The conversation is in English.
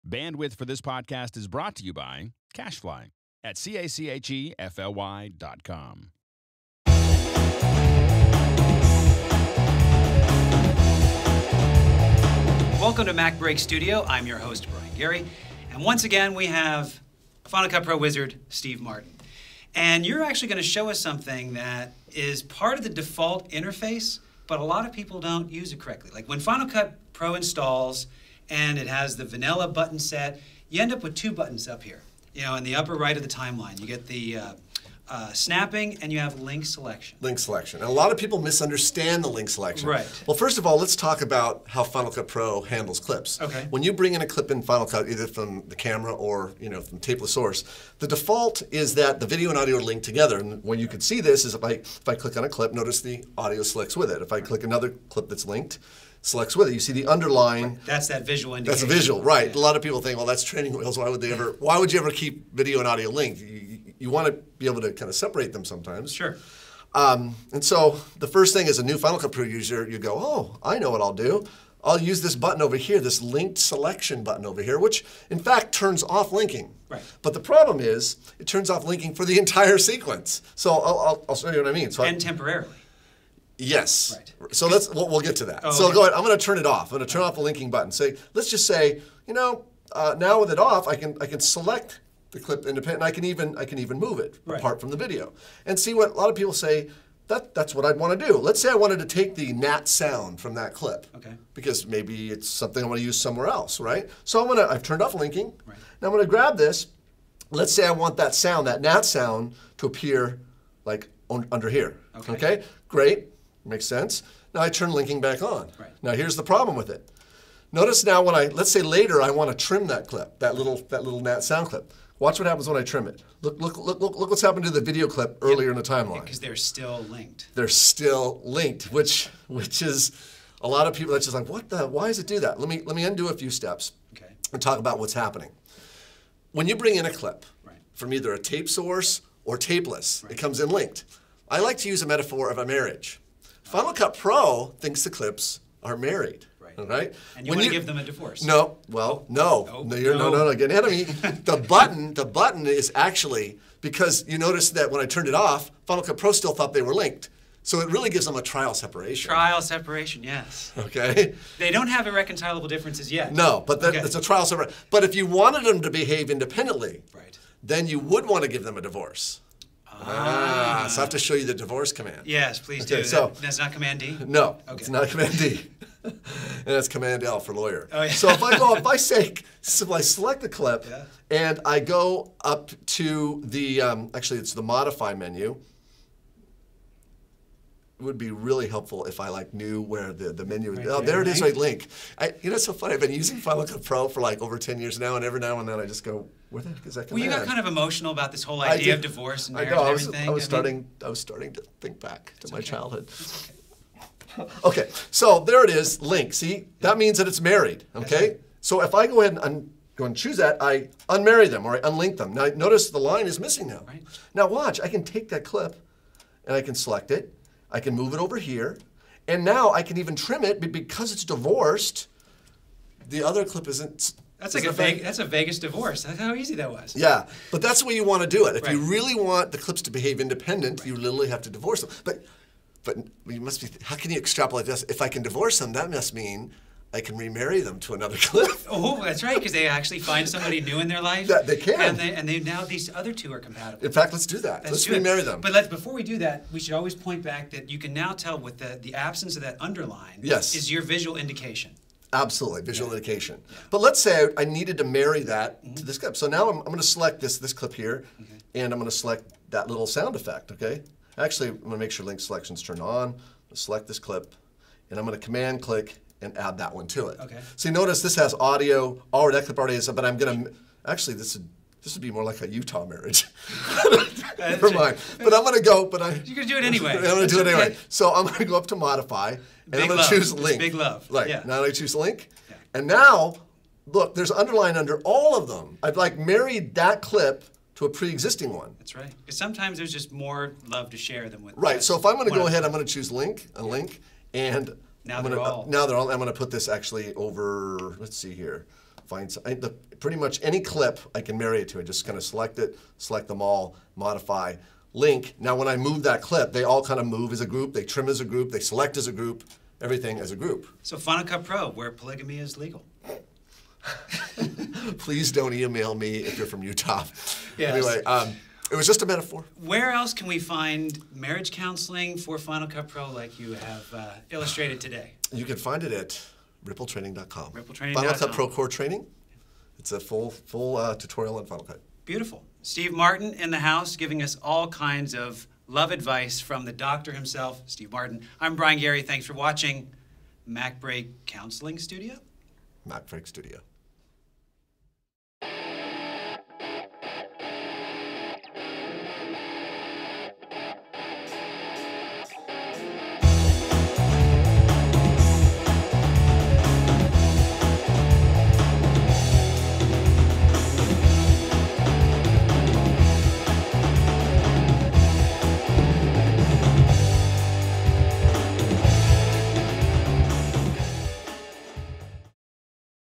Bandwidth for this podcast is brought to you by CacheFly at CACHEFLY.com. Welcome to MacBreak Studio. I'm your host, Brian Gary. And once again, we have Final Cut Pro wizard, Steve Martin. And you're actually going to show us something that is part of the default interface, but a lot of people don't use it correctly. Like when Final Cut Pro installs and it has the vanilla button set, you end up with two buttons up here. You know, in the upper right of the timeline, you get the snapping and you have link selection. Link selection. And a lot of people misunderstand the link selection. Right. Well, first of all, let's talk about how Final Cut Pro handles clips. Okay. When you bring in a clip in Final Cut, either from the camera or from tapeless source, the default is that the video and audio are linked together. And when you can see this is if I click on a clip, notice the audio selects with it. If I click another clip that's linked, selects with it. You see the underline. Right. That's that visual indication. That's a visual, right. Yeah. A lot of people think, well, that's training wheels. Why would you ever keep video and audio linked? You want to be able to kind of separate them sometimes. Sure. And so the first thing as a new Final Cut Pro user, you go, oh, I know what I'll do. I'll use this button over here, this linked selection button over here, which in fact turns off linking. Right. But the problem is it turns off linking for the entire sequence. So I'll show you what I mean. So And temporarily. Yes. Right. So we'll get to that. Oh, so okay. go ahead. I'm going to turn it off. I'm going to turn off the linking button. Let's just say, now with it off, I can select the clip independent. I can even move it apart from the video, and see what a lot of people say. That's what I'd want to do. Let's say I wanted to take the nat sound from that clip, Okay. because maybe it's something I want to use somewhere else, right? So I've turned off linking. Right. Now I'm going to grab this. Let's say I want that sound, that nat sound, to appear like under here. Okay. Great. Makes sense. Now I turn linking back on. Right. Now here's the problem with it. Notice now let's say later I want to trim that clip, that little nat sound clip. Watch what happens when I trim it. Look what's happened to the video clip earlier in the timeline. Because they're still linked. They're still linked, which is a lot of people that's just like, why does it do that? Let me undo a few steps and talk about what's happening. When you bring in a clip from either a tape source or tapeless, it comes in linked. I like to use a metaphor of a marriage. Final Cut Pro thinks the clips are married. Right? And you want to give them a divorce. No. Well, no. No, getting ahead of me. The button is actually, because you notice that when I turned it off, Final Cut Pro still thought they were linked. So it really gives them a trial separation. Trial separation, yes. Okay. They don't have irreconcilable differences yet. No, but it's a trial separation. But if you wanted them to behave independently, then you would want to give them a divorce. So I have to show you the divorce command. Yes, please do. So, that's not Command D? No, it's not Command D. And it's Command L for lawyer. Oh, yeah. So if I select the clip and I go up to the, actually it's the modify menu. It would be really helpful if I knew where the menu is. Oh, there it is, right, link. It's so funny. I've been using Final Cut Pro for over 10 years now, and every now and then I just go, where the heck is that command? Well, you got kind of emotional about this whole idea of divorce and marriage and everything. I was starting to think back to my childhood. Okay, so there it is, link. See, that means that it's married, okay? So if I go ahead and go and choose that, I unmarry them or I unlink them. Now notice the line is missing now. Right. Now watch, I can take that clip and I can select it. I can move it over here. And now I can even trim it, but because it's divorced, the other clip isn't. That's a Vegas divorce. That's how easy that was. Yeah, but that's the way you want to do it. If you really want the clips to behave independent, you literally have to divorce them. But you must be, how can you extrapolate this? If I can divorce them, that must mean I can remarry them to another clip. Oh, that's right, because they actually find somebody new in their life. They can. And they now these other two are compatible. In fact, let's do that. Let's remarry them. But before we do that, we should always point back that you can now tell with the absence of that underline is your visual indication. Absolutely, visual indication. Yeah. But let's say I needed to marry that to this clip. So now I'm going to select this clip here, and I'm going to select that little sound effect, okay? Actually, I'm going to make sure link selection's turned on. I'm going to select this clip, and I'm going to command click and add that one to it. Okay. So you notice this has audio, that clip already is, but I'm going to, actually this would be more like a Utah marriage. Never mind. But I'm going to go, you're going to do it anyway. I'm going to do it anyway. So I'm going to go up to modify, and I'm going to choose link. Big love. Right. Yeah. Now I choose link. Yeah. And now, look, there's underline under all of them. I've married that clip to a pre-existing one. That's right. Because sometimes there's just more love to share than with. Right. So if I'm going to go ahead, I'm going to choose link, link, and now I'm going to put this actually over. Let's see here. Pretty much any clip I can marry it to. I just kind of select it, select them all, modify, link. Now when I move that clip, they all kind of move as a group, they trim as a group, they select as a group, everything as a group. So Final Cut Pro, where polygamy is legal. Please don't email me if you're from Utah. Yes. Anyway, it was just a metaphor. Where else can we find marriage counseling for Final Cut Pro like you have illustrated today? You can find it at rippletraining.com. Rippletraining.com. Final Cut Pro Core Training. It's a full tutorial on Final Cut. Beautiful. Steve Martin in the house giving us all kinds of love advice from the doctor himself, Steve Martin. I'm Brian Gary. Thanks for watching MacBreak Counseling Studio. MacBreak Studio.